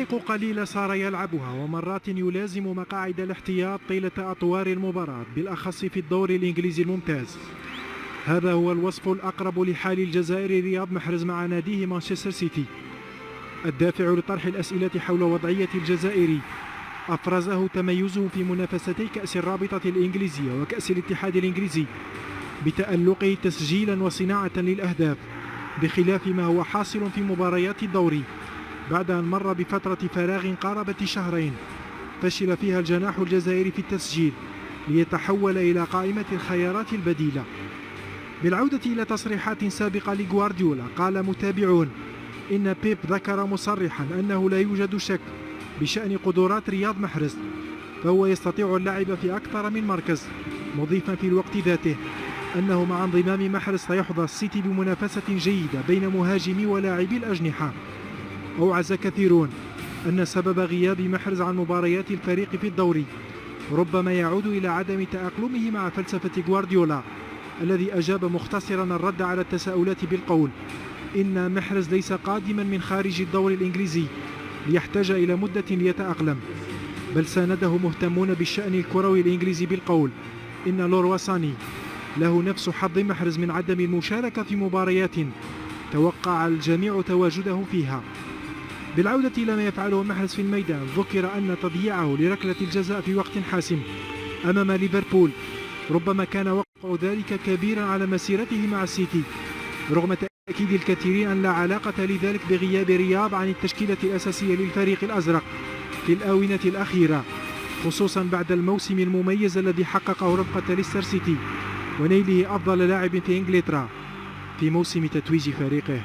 دقائق قليلة صار يلعبها، ومرات يلازم مقاعد الاحتياط طيلة أطوار المباراة، بالأخص في الدور الإنجليزي الممتاز. هذا هو الوصف الأقرب لحال الجزائري رياض محرز مع ناديه مانشستر سيتي. الدافع لطرح الأسئلة حول وضعية الجزائري أفرزه تميزه في منافستي كأس الرابطة الإنجليزية وكأس الاتحاد الإنجليزي بتألقه تسجيلا وصناعة للأهداف، بخلاف ما هو حاصل في مباريات الدوري بعد أن مر بفترة فراغ قاربت شهرين فشل فيها الجناح الجزائري في التسجيل ليتحول إلى قائمة الخيارات البديلة. بالعودة إلى تصريحات سابقة لغوارديولا، قال متابعون إن بيب ذكر مصرحا أنه لا يوجد شك بشأن قدرات رياض محرز، فهو يستطيع اللعب في أكثر من مركز، مضيفا في الوقت ذاته أنه مع انضمام محرز سيحظى السيتي بمنافسة جيدة بين مهاجمي ولاعبي الأجنحة. أوعز كثيرون أن سبب غياب محرز عن مباريات الفريق في الدوري ربما يعود إلى عدم تأقلمه مع فلسفة غوارديولا، الذي أجاب مختصرا الرد على التساؤلات بالقول إن محرز ليس قادما من خارج الدور الإنجليزي ليحتاج إلى مدة ليتأقلم، بل سانده مهتمون بالشأن الكروي الإنجليزي بالقول إن لورواساني له نفس حظ محرز من عدم المشاركة في مباريات توقع الجميع تواجده فيها. بالعودة إلى ما يفعله محرز في الميدان، ذكر أن تضييعه لركلة الجزاء في وقت حاسم أمام ليفربول ربما كان وقع ذلك كبيرا على مسيرته مع السيتي، رغم تأكيد الكثيرين أن لا علاقة لذلك بغياب رياض عن التشكيلة الأساسية للفريق الأزرق في الآونة الأخيرة، خصوصا بعد الموسم المميز الذي حققه رفقة ليستر سيتي ونيله أفضل لاعب في إنجلترا في موسم تتويج فريقه.